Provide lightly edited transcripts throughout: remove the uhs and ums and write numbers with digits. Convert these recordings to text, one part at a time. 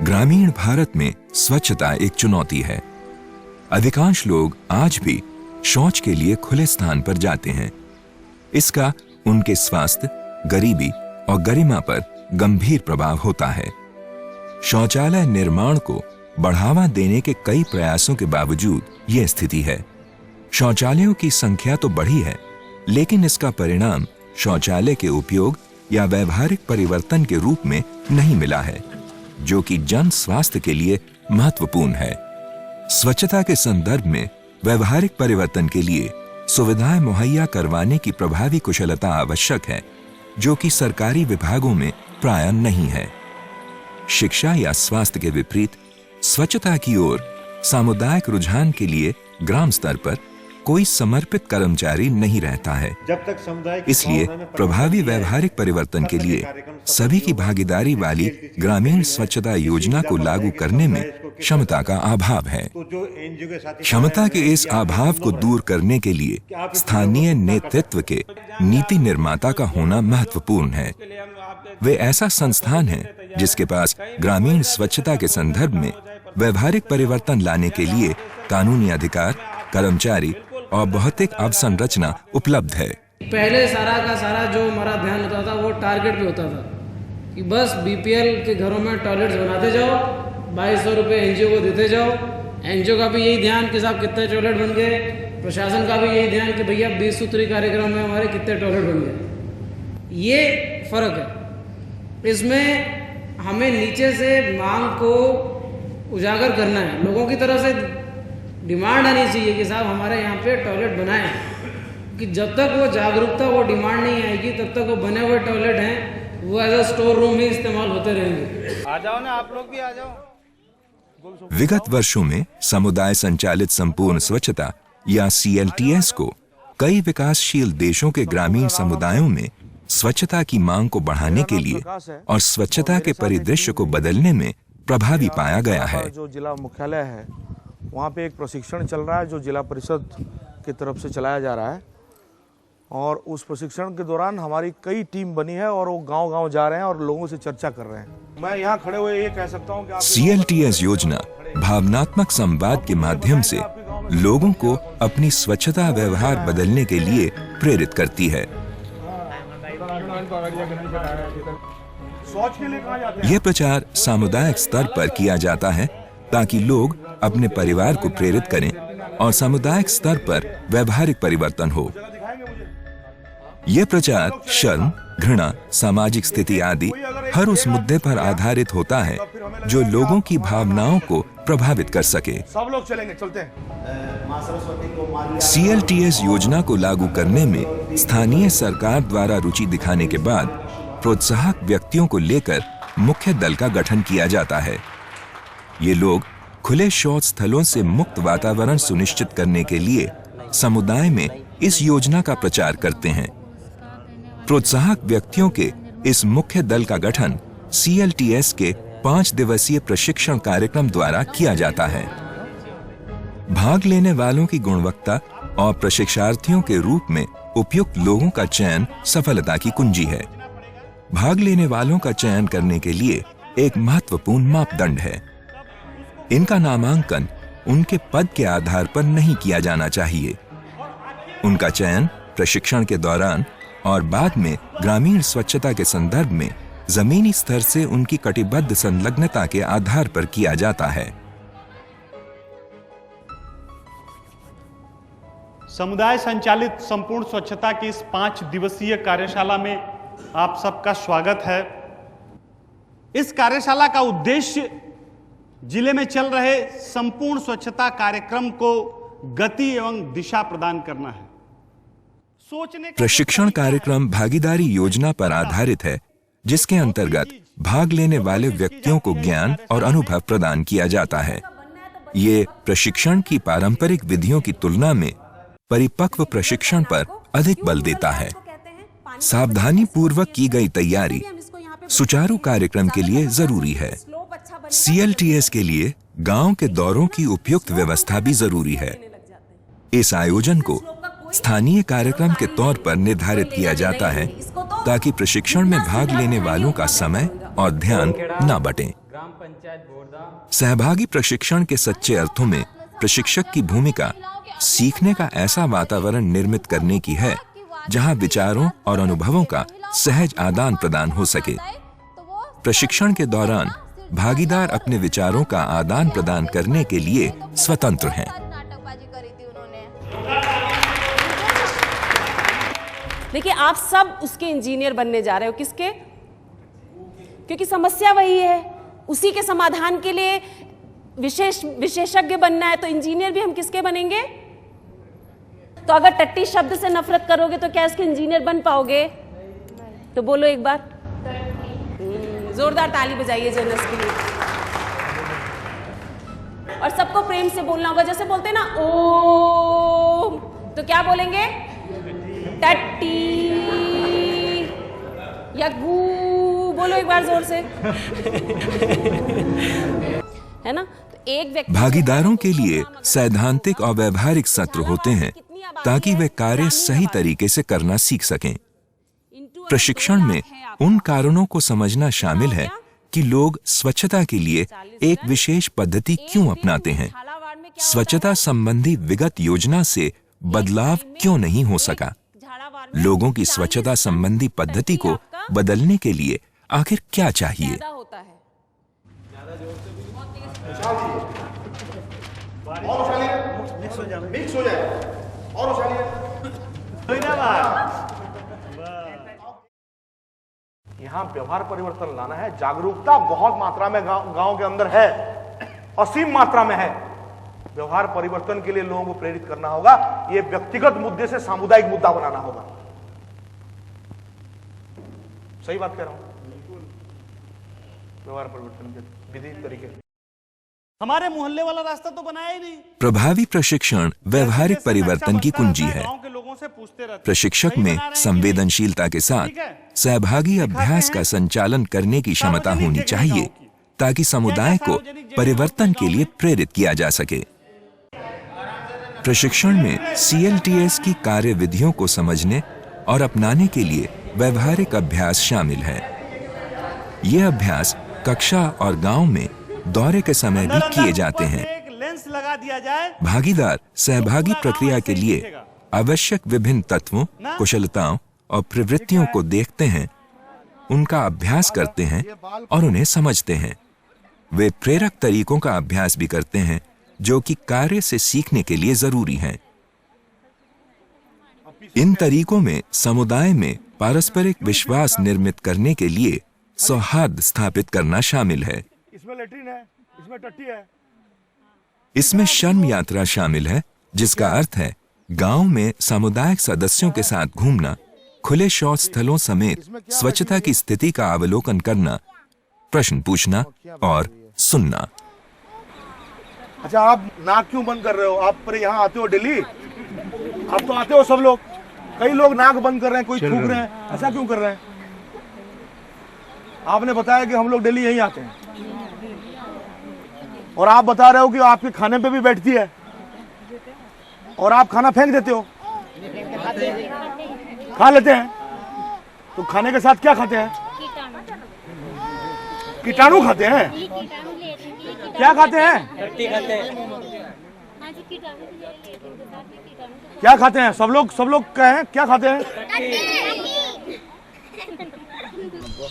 ग्रामीण भारत में स्वच्छता एक चुनौती है। अधिकांश लोग आज भी शौच के लिए खुले स्थान पर जाते हैं। इसका उनके स्वास्थ्य, गरीबी और गरिमा पर गंभीर प्रभाव होता है। शौचालय निर्माण को बढ़ावा देने के कई प्रयासों के बावजूद यह स्थिति है। शौचालयों की संख्या तो बढ़ी है, लेकिन इसका परिणाम शौचालय के उपयोग या व्यवहारिक परिवर्तन के रूप में नहीं मिला है, जो कि जन स्वास्थ्य के लिए महत्वपूर्ण है। स्वच्छता के संदर्भ में व्यवहारिक परिवर्तन के लिए सुविधाएं मुहैया करवाने की प्रभावी कुशलता आवश्यक है, जो कि सरकारी विभागों में प्रायः नहीं है। शिक्षा या स्वास्थ्य के विपरीत स्वच्छता की ओर सामुदायिक रुझान के लिए ग्राम स्तर पर कोई समर्पित कर्मचारी नहीं रहता है। जब तक समुदाय इसलिए प्रभावी व्यवहारिक परिवर्तन के लिए सभी की भागीदारी वाली ग्रामीण स्वच्छता योजना को लागू करने में क्षमता का अभाव है। क्षमता के इस अभाव को दूर करने के लिए स्थानीय नेतृत्व के नीति निर्माता का होना महत्वपूर्ण है। वे ऐसा संस्थान है जिसके पास ग्रामीण स्वच्छता के संदर्भ में व्यवहारिक परिवर्तन लाने के लिए कानूनी अधिकार, कर्मचारी और भौतिक अवसंरचना उपलब्ध है। पहले सारा का सारा जो हमारा ध्यान होता था वो टारगेट पे होता था कि बस बीपीएल के घरों में टॉयलेट्स बनाते जाओ, 2200 रुपये एनजीओ को देते जाओ। एनजीओ का भी यही ध्यान कि साहब कितने टॉयलेट बन गए, प्रशासन का भी यही ध्यान कि भैया 20 सूत्री कार्यक्रम में हमारे कितने टॉयलेट बन गए। ये फर्क है। इसमें हमें नीचे से मांग को उजागर करना है। लोगों की तरफ से डिमांड आनी चाहिए कि साहब हमारे यहाँ पे टॉयलेट बनाएं, कि जब तक वो जागरूकता, वो डिमांड नहीं आएगी तब तक वो बने हुए टॉयलेट हैं वो एज अ स्टोर रूम ही इस्तेमाल होते रहेंगे। आ जाओ ना, आप लोग भी आ जाओ। विगत वर्षों में समुदाय संचालित संपूर्ण स्वच्छता या CLTS को कई विकासशील देशों के ग्रामीण समुदायों में स्वच्छता की मांग को बढ़ाने के लिए और स्वच्छता के परिदृश्य को बदलने में प्रभावी पाया गया है। जो जिला मुख्यालय है वहाँ पे एक प्रशिक्षण चल रहा है जो जिला परिषद की तरफ से चलाया जा रहा है, और उस प्रशिक्षण के दौरान हमारी कई टीम बनी है और वो गांव-गांव जा रहे हैं और लोगों से चर्चा कर रहे हैं। मैं यहाँ खड़े हुए ये कह सकता हूँ कि CLTS योजना भावनात्मक संवाद के माध्यम से लोगों को अपनी स्वच्छता व्यवहार बदलने के लिए प्रेरित करती है। यह प्रचार सामुदायिक स्तर पर किया जाता है ताकि लोग अपने परिवार को प्रेरित करें और सामुदायिक स्तर पर व्यवहारिक परिवर्तन हो। यह प्रचार शर्म, घृणा, सामाजिक स्थिति आदि हर उस मुद्दे पर आधारित होता है जो लोगों की भावनाओं को प्रभावित कर सके। सब लोग चलेंगे, चलते हैं। CLTS योजना को लागू करने में स्थानीय सरकार द्वारा रुचि दिखाने के बाद प्रोत्साहक व्यक्तियों को लेकर मुख्य दल का गठन किया जाता है। ये लोग खुले शौच स्थलों से मुक्त वातावरण सुनिश्चित करने के लिए समुदाय में इस योजना का प्रचार करते हैं। प्रोत्साहक व्यक्तियों के इस मुख्य दल का गठन CLTS के 5 दिवसीय प्रशिक्षण कार्यक्रम द्वारा किया जाता है। भाग लेने वालों की गुणवत्ता और प्रशिक्षार्थियों के रूप में उपयुक्त लोगों का चयन सफलता की कुंजी है। भाग लेने वालों का चयन करने के लिए एक महत्वपूर्ण मापदंड है। इनका नामांकन उनके पद के आधार पर नहीं किया जाना चाहिए। उनका चयन प्रशिक्षण के दौरान और बाद में ग्रामीण स्वच्छता के संदर्भ में जमीनी स्तर से उनकी कटिबद्ध संलग्नता के आधार पर किया जाता है। समुदाय संचालित संपूर्ण स्वच्छता की इस 5 दिवसीय कार्यशाला में आप सबका स्वागत है। इस कार्यशाला का उद्देश्य जिले में चल रहे संपूर्ण स्वच्छता कार्यक्रम को गति एवं दिशा प्रदान करना है। प्रशिक्षण कार्यक्रम भागीदारी योजना पर आधारित है, जिसके अंतर्गत भाग लेने वाले व्यक्तियों को ज्ञान और अनुभव प्रदान किया जाता है। ये प्रशिक्षण की पारंपरिक विधियों की तुलना में परिपक्व प्रशिक्षण पर अधिक बल देता है। सावधानी पूर्वक की गई तैयारी सुचारू कार्यक्रम के लिए जरूरी है। CLTS के लिए गांव के दौरों की उपयुक्त व्यवस्था भी जरूरी है। इस आयोजन को स्थानीय कार्यक्रम के तौर पर निर्धारित किया जाता है ताकि प्रशिक्षण में भाग लेने वालों का समय और ध्यान न बटे। सहभागी प्रशिक्षण के सच्चे अर्थों में प्रशिक्षक की भूमिका सीखने का ऐसा वातावरण निर्मित करने की है जहां विचारों और अनुभवों का सहज आदान प्रदान हो सके। प्रशिक्षण के दौरान भागीदार अपने विचारों का आदान प्रदान करने के लिए स्वतंत्र हैं। देखिए, आप सब उसके इंजीनियर बनने जा रहे हो। किसके? क्योंकि समस्या वही है, उसी के समाधान के लिए विशेषज्ञ बनना है। तो इंजीनियर भी हम किसके बनेंगे? तो अगर टट्टी शब्द से नफरत करोगे तो क्या इसके इंजीनियर बन पाओगे? तो बोलो एक बार, जोरदार ताली बजाइए जेनस के लिए। और सबको प्रेम से बोलना होगा, जैसे बोलते हैं ना ओम, तो क्या बोलेंगे? टट्टी या गू, बोलो एक बार जोर से। है ना? तो एक व्यक्ति, भागीदारों के लिए सैद्धांतिक और व्यवहारिक सत्र होते हैं ताकि वे कार्य सही तरीके से करना सीख सकें। प्रशिक्षण में उन कारणों को समझना शामिल है कि लोग स्वच्छता के लिए एक विशेष पद्धति क्यों अपनाते हैं, स्वच्छता संबंधी विगत योजना से बदलाव क्यों नहीं हो सका, लोगों की स्वच्छता संबंधी पद्धति को बदलने के लिए आखिर क्या चाहिए। यहाँ व्यवहार परिवर्तन लाना है। जागरूकता बहुत मात्रा में गांव के अंदर है, असीम मात्रा में है। व्यवहार परिवर्तन के लिए लोगों को प्रेरित करना होगा। ये व्यक्तिगत मुद्दे से सामुदायिक मुद्दा बनाना होगा। सही बात कह रहा हूं? व्यवहार परिवर्तन के विधि तरीके, हमारे मोहल्ले वाला रास्ता तो बनाया ही नहीं। प्रभावी प्रशिक्षण व्यवहारिक परिवर्तन की कुंजी है। प्रशिक्षक में संवेदनशीलता के साथ सहभागी अभ्यास का संचालन करने की क्षमता होनी चाहिए ताकि समुदाय को परिवर्तन के लिए प्रेरित किया जा सके। प्रशिक्षण में CLTS की कार्यविधियों को समझने और अपनाने के लिए व्यवहारिक अभ्यास शामिल है। यह अभ्यास कक्षा और गांव में दौरे के समय भी किए जाते हैं। लेंस लगा दिया जाए। भागीदार सहभागी प्रक्रिया के लिए आवश्यक विभिन्न तत्वों, कुशलताओं और प्रवृत्तियों को देखते हैं, उनका अभ्यास करते हैं और उन्हें समझते हैं। वे प्रेरक तरीकों का अभ्यास भी करते हैं जो कि कार्य से सीखने के लिए जरूरी हैं। इन तरीकों में समुदाय में पारस्परिक विश्वास निर्मित करने के लिए सौहार्द स्थापित करना शामिल है। इसमें लैट्रिन है, इसमें टट्टी है। इसमें शर्म यात्रा शामिल है, जिसका अर्थ है गांव में सामुदायिक सदस्यों के साथ घूमना, खुले शौच स्थलों समेत स्वच्छता की स्थिति का अवलोकन करना, प्रश्न पूछना और सुनना। अच्छा, आप नाक क्यों बंद कर रहे हो? आप पर यहाँ आते हो डेली? आप तो आते हो सब लोग। कई लोग नाक बंद कर रहे हैं, कोई थूक रहे हैं, ऐसा क्यों कर रहे हैं? आपने बताया कि हम लोग डेली यहीं आते हैं और आप बता रहे हो कि आपके खाने पे भी बैठती है और आप खाना फेंक देते हो। खा लेते हैं, तो खाने के साथ क्या खाते हैं? कीटाणु खाते हैं। क्या खाते हैं? क्या खाते हैं? सब लोग कहें, क्या खाते हैं?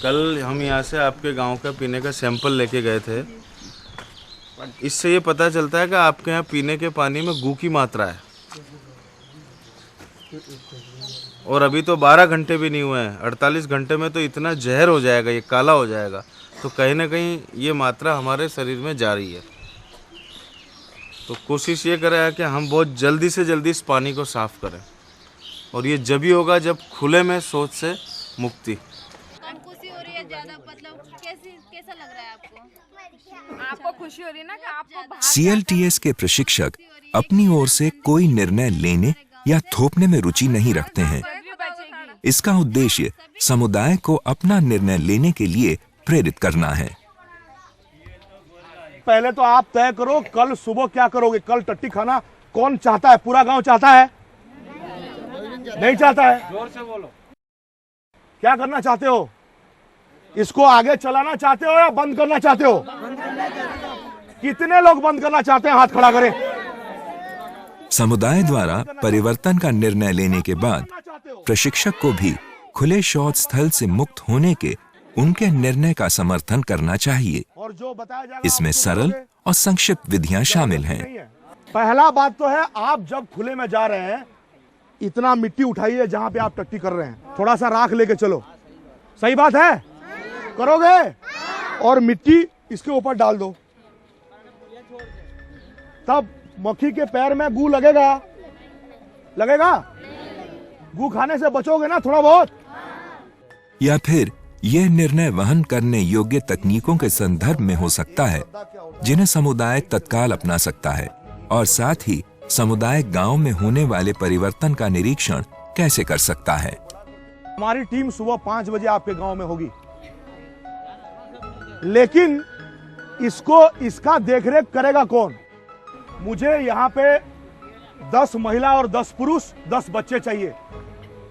कल हम यहाँ से आपके गांव का पीने का सैंपल लेके गए थे। इससे ये पता चलता है कि आपके यहाँ पीने के पानी में गू की मात्रा है और अभी तो 12 घंटे भी नहीं हुए हैं। 48 घंटे में तो इतना जहर हो जाएगा, ये काला हो जाएगा। तो कहीं ना कहीं ये मात्रा हमारे शरीर में जा रही है। तो कोशिश ये करें कि हम बहुत जल्दी से जल्दी इस पानी को साफ करें और ये जब ही होगा जब खुले में शौच से मुक्ति। खुशी हो रही है ज्यादा, मतलब कैसा लग रहा है आपको? आपको खुशी हो रही है ना कि आपको CLTS के प्रशिक्षक अपनी ओर से कोई निर्णय लेने या थोपने में रुचि नहीं रखते हैं। इसका उद्देश्य समुदाय को अपना निर्णय लेने के लिए प्रेरित करना है। पहले तो आप तय करो कल सुबह क्या करोगे। कल टट्टी खाना कौन चाहता है? पूरा गांव चाहता है? नहीं चाहता है? जोर से बोलो। क्या करना चाहते हो? इसको आगे चलाना चाहते हो या बंद करना चाहते हो? कितने लोग बंद करना चाहते हैं? हाथ खड़ा करें। समुदाय द्वारा परिवर्तन का निर्णय लेने के बाद प्रशिक्षक को भी खुले शौच स्थल से मुक्त होने के उनके निर्णय का समर्थन करना चाहिए। और जो बताया जाएगा इसमें सरल और संक्षिप्त विधियां शामिल हैं। पहला बात तो है, आप जब खुले में जा रहे हैं इतना मिट्टी उठाइए जहां पे आप टट्टी कर रहे हैं, थोड़ा सा राख लेके चलो। सही बात है? करोगे? और मिट्टी इसके ऊपर डाल दो, तब मक्खी के पैर में गू लगेगा? लगेगा? गू खाने से बचोगे ना थोड़ा बहुत। या फिर यह निर्णय वहन करने योग्य तकनीकों के संदर्भ में हो सकता है जिन्हें समुदाय तत्काल अपना सकता है, और साथ ही समुदाय गांव में होने वाले परिवर्तन का निरीक्षण कैसे कर सकता है। हमारी टीम सुबह 5 बजे आपके गांव में होगी, लेकिन इसका देखरेख करेगा कौन? मुझे यहाँ पे 10 महिला और 10 पुरुष 10 बच्चे चाहिए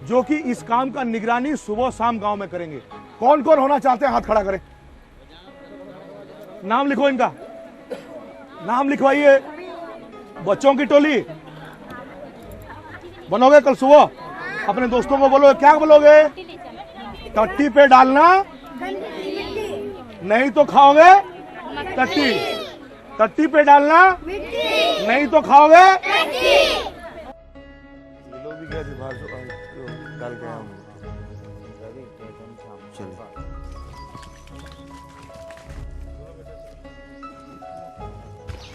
जो कि इस काम का निगरानी सुबह शाम गांव में करेंगे। कौन कौन होना चाहते हैं? हाथ खड़ा करें। नाम लिखो, इनका नाम लिखवाइए। बच्चों की टोली बनोगे कल सुबह? अपने दोस्तों को बोलो, क्या बोलोगे? टट्टी पे डालना नहीं तो खाओगे टट्टी, टट्टी पे डालना नहीं तो खाओगे।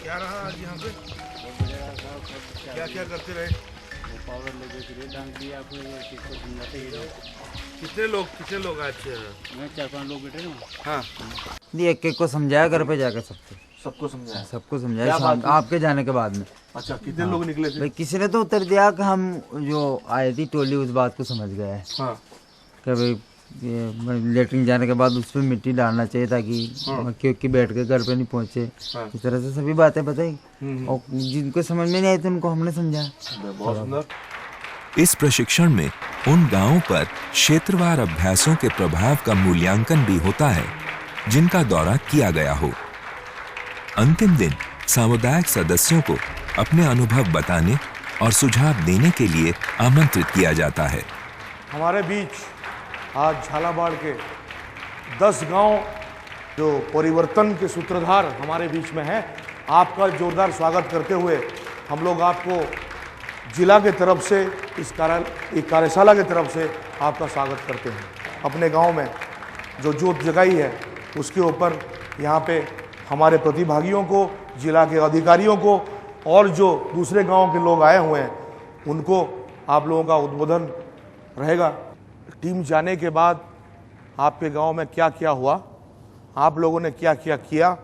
क्या रहा आज यहाँ पे? क्या क्या करते रहे? पावर लेके डांग दिया आपको, किसको समझाते ही रहो। कितने लोग आज? मैं 4-5 लोग बैठे ना। हाँ, एक एक को समझाया घर पे जाकर, सबको समझाया शाम आपके जाने के बाद में। अच्छा, कितने लोग निकले थे? भाई किसी ने तो उत्तर दिया कि हम जो आई थी टोली उस बात को समझ गए हैं। हाँ। कि भाई लेटरिन जाने के बाद उस पर मिट्टी डालना चाहिए ताकि क्योंकि बैठ के घर पे नहीं पहुंचे। इस तरह से सभी बातें बताई और जिनको समझ में नहीं आई थी उनको हमने समझाया। इस प्रशिक्षण में उन गांवों पर क्षेत्रवार अभ्यासों के प्रभाव का मूल्यांकन भी होता है जिनका दौरा किया गया हो। अंतिम दिन सामुदायिक सदस्यों को अपने अनुभव बताने और सुझाव देने के लिए आमंत्रित किया जाता है। हमारे बीच आज झालावाड़ के 10 गांव जो परिवर्तन के सूत्रधार हमारे बीच में हैं, आपका जोरदार स्वागत करते हुए हम लोग आपको जिला के तरफ से इस कार्यशाला के तरफ से आपका स्वागत करते हैं। अपने गांव में जो जोत जगाई है उसके ऊपर यहाँ पे हमारे प्रतिभागियों को, जिला के अधिकारियों को और जो दूसरे गांव के लोग आए हुए हैं उनको आप लोगों का उद्बोधन रहेगा। टीम जाने के बाद आपके गांव में क्या क्या हुआ, आप लोगों ने क्या क्या किया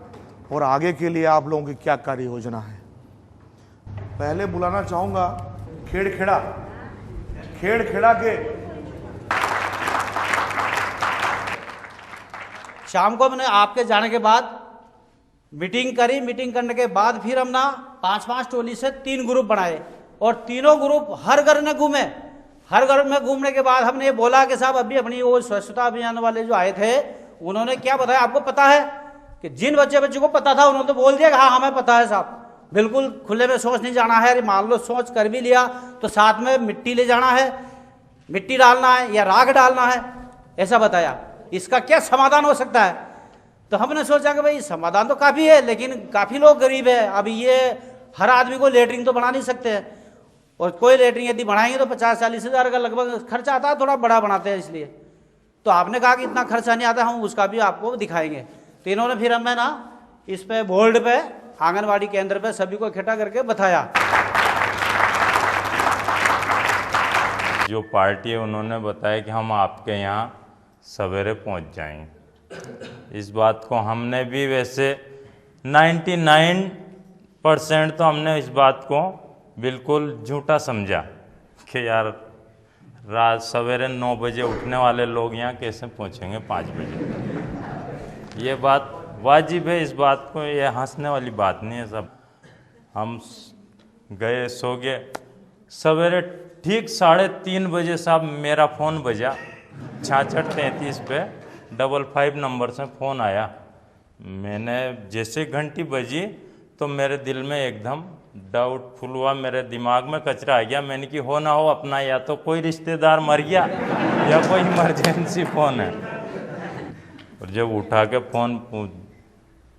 और आगे के लिए आप लोगों की क्या कार्य योजना है। पहले बुलाना चाहूँगा खेड़खेड़ा के शाम को मैंने आपके जाने के बाद मीटिंग करी। मीटिंग करने के बाद फिर हम ना 5-5 टोली से 3 ग्रुप बनाए और तीनों ग्रुप हर घर में घूमे। हर घर में घूमने के बाद हमने ये बोला कि साहब अभी अपनी वो स्वच्छता अभियान वाले जो आए थे उन्होंने क्या बताया आपको पता है? कि जिन बच्चे को पता था उन्होंने तो बोल दिया कि हाँ हमें पता है साहब, बिल्कुल खुले में शौच नहीं जाना है। अरे मान लो शौच कर भी लिया तो साथ में मिट्टी ले जाना है, मिट्टी डालना है या राख डालना है, ऐसा बताया। इसका क्या समाधान हो सकता है? तो हमने सोचा कि भाई समाधान तो काफ़ी है लेकिन काफ़ी लोग गरीब है। अभी ये हर आदमी को लेटरिन तो बना नहीं सकते हैं और कोई लेटरिन यदि बनाएंगे तो 50-40 हज़ार का लगभग खर्चा आता है, थोड़ा बड़ा बनाते हैं इसलिए। तो आपने कहा कि इतना खर्चा नहीं आता, हम उसका भी आपको दिखाएंगे। तो इन्होंने फिर हमें ना इस पे बोर्ड पे आंगनवाड़ी केंद्र पे सभी को इकट्ठा करके बताया। जो पार्टी है उन्होंने बताया कि हम आपके यहाँ सवेरे पहुँच जाएंगे। इस बात को हमने भी वैसे 99% तो हमने इस बात को बिल्कुल झूठा समझा कि यार रात सवेरे 9 बजे उठने वाले लोग यहाँ कैसे पहुँचेंगे 5 बजे। ये बात वाजिब है, इस बात को ये हंसने वाली बात नहीं है। सब हम गए, सो गए। सवेरे ठीक 3:30 बजे साहब मेरा फ़ोन बजा 6633 पे 555 नंबर से फ़ोन आया। मैंने जैसे घंटी बजी तो मेरे दिल में एकदम डाउटफुल हुआ, मेरे दिमाग में कचरा आ गया। मैंने कि हो ना हो अपना या तो कोई रिश्तेदार मर गया या कोई इमरजेंसी फ़ोन है। और जब उठा के फ़ोन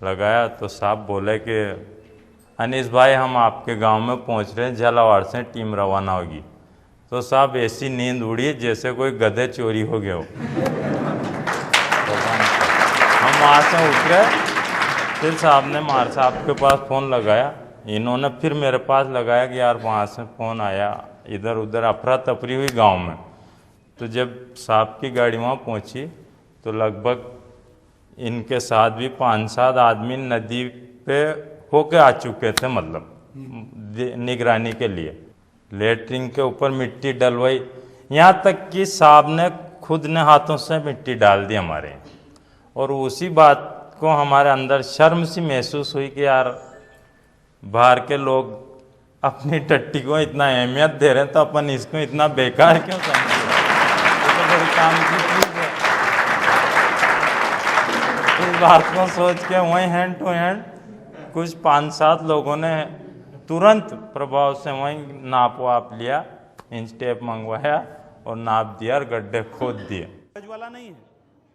लगाया तो साहब बोले कि अनीस भाई हम आपके गांव में पहुंच रहे हैं, झालावाड़ से टीम रवाना होगी। तो साहब ऐसी नींद उड़ी जैसे कोई गधे चोरी हो गया हो। हम वहाँ से उठ गए, फिर साहब ने मार साहब के पास फ़ोन लगाया, इन्होंने फिर मेरे पास लगाया कि यार वहाँ से फ़ोन आया, इधर उधर अफरा तफरी हुई गांव में। तो जब साहब की गाड़ी वहाँ पहुँची तो लगभग इनके साथ भी 5-7 आदमी नदी पे होके आ चुके थे, मतलब निगरानी के लिए। लेटरिन के ऊपर मिट्टी डलवाई, यहाँ तक कि साहब ने खुद ने हाथों से मिट्टी डाल दी हमारे। और उसी बात को हमारे अंदर शर्म सी महसूस हुई कि यार बाहर के लोग अपनी टट्टी को इतना अहमियत दे रहे हैं तो अपन इसको इतना बेकार क्यों समझ रहे हैं? तो बड़ी काम की चीज़ है। इस बात को सोच के वहीं हैंड टू हैंड कुछ 5-7 लोगों ने तुरंत प्रभाव से वहीं नाप वाप लिया, इंच टेप मंगवाया और नाप दिया और गड्ढे खोद दिए। वाला नहीं है,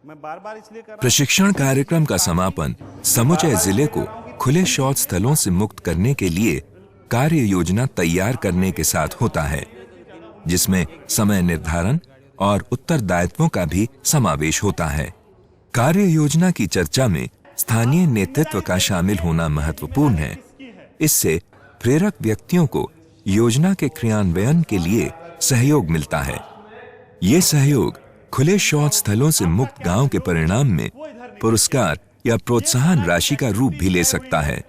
मैं बार-बार इसलिए कर रहा हूं। प्रशिक्षण कार्यक्रम का समापन समूचे जिले को खुले शौच स्थलों से मुक्त करने के लिए कार्य योजना तैयार करने के साथ होता है, जिसमें समय निर्धारण और उत्तरदायित्वों का भी समावेश होता है। कार्य योजना की चर्चा में स्थानीय नेतृत्व का शामिल होना महत्वपूर्ण है। इससे प्रेरक व्यक्तियों को योजना के क्रियान्वयन के लिए सहयोग मिलता है। ये सहयोग खुले शौच स्थलों से मुक्त गांव के परिणाम में पुरस्कार या प्रोत्साहन राशि का रूप भी ले सकता है।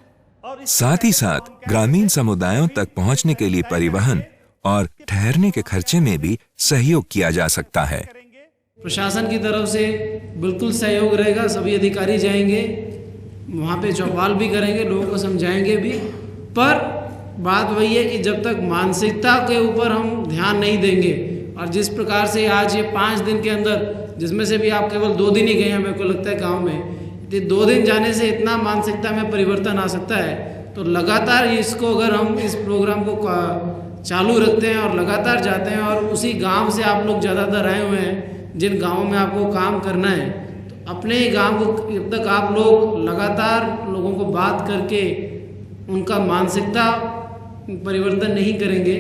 साथ ही साथ ग्रामीण समुदायों तक पहुंचने के लिए परिवहन और ठहरने के खर्चे में भी सहयोग किया जा सकता है। प्रशासन की तरफ से बिल्कुल सहयोग रहेगा, सभी अधिकारी जाएंगे वहाँ पे, चौपाल भी करेंगे, लोगों को समझाएंगे भी। पर बात वही है कि जब तक मानसिकता के ऊपर हम ध्यान नहीं देंगे, और जिस प्रकार से आज ये 5 दिन के अंदर, जिसमें से भी आप केवल 2 दिन ही गए हैं मेरे को लगता है गांव में, ये 2 दिन जाने से इतना मानसिकता में परिवर्तन आ सकता है। तो लगातार इसको अगर हम इस प्रोग्राम को चालू रखते हैं और लगातार जाते हैं, और उसी गांव से आप लोग ज़्यादातर आए हुए हैं जिन गाँवों में आपको काम करना है, तो अपने गाँव को जब तक आप लोग लगातार लोगों को बात करके उनका मानसिकता परिवर्तन नहीं करेंगे,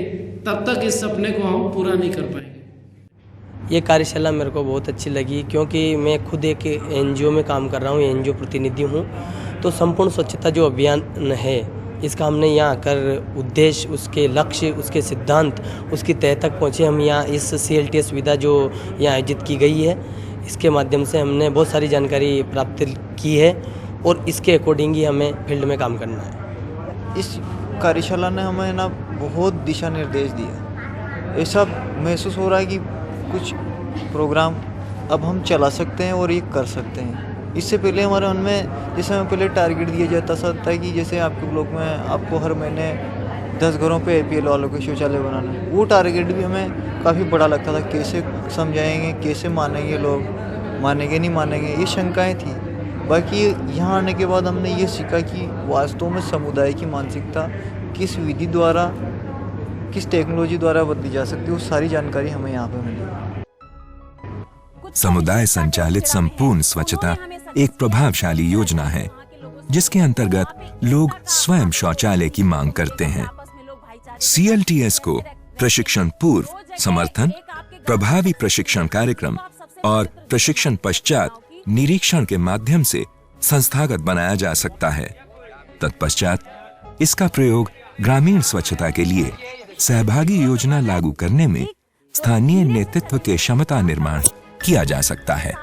तब तक इस सपने को हम पूरा नहीं कर पाएंगे। ये कार्यशाला मेरे को बहुत अच्छी लगी, क्योंकि मैं खुद एक एनजीओ में काम कर रहा हूँ, एनजीओ प्रतिनिधि हूँ। तो संपूर्ण स्वच्छता जो अभियान है, इसका हमने यहाँ आकर उद्देश्य, उसके लक्ष्य, उसके सिद्धांत, उसकी तह तक पहुँचे। हम यहाँ इस CLTS सुविधा जो यहाँ आयोजित की गई है, इसके माध्यम से हमने बहुत सारी जानकारी प्राप्त की है, और इसके अकॉर्डिंग ही हमें फील्ड में काम करना है। इस कार्यशाला ने हमें ना बहुत दिशा निर्देश दिया। ऐसा महसूस हो रहा है कि कुछ प्रोग्राम अब हम चला सकते हैं और ये कर सकते हैं। इससे पहले हमारे मन में, जैसे हमें पहले टारगेट दिया जाता था कि जैसे आपके ब्लॉक में आपको हर महीने 10 घरों पे APL वालों के शौचालय बनाना है, वो टारगेट भी हमें काफ़ी बड़ा लगता था। कैसे समझाएंगे, कैसे मानेंगे लोग, मानेंगे नहीं मानेंगे, ये शंकाएँ थी। बाकी यहाँ आने के बाद हमने ये सीखा कि वास्तव में समुदाय की मानसिकता किस विधि द्वारा, किस टेक्नोलॉजी द्वारा बदली जा सकती है, वो सारी जानकारी हमें यहाँ पे मिली। समुदाय संचालित संपूर्ण स्वच्छता एक प्रभावशाली योजना है, जिसके अंतर्गत लोग स्वयं शौचालय की मांग करते हैं। CLTS को प्रशिक्षण पूर्व, समर्थन, प्रभावी प्रशिक्षण कार्यक्रम और प्रशिक्षण पश्चात निरीक्षण के माध्यम से संस्थागत बनाया जा सकता है। तत्पश्चात इसका प्रयोग ग्रामीण स्वच्छता के लिए सहभागी योजना लागू करने में स्थानीय नेतृत्व के क्षमता निर्माण किया जा सकता है।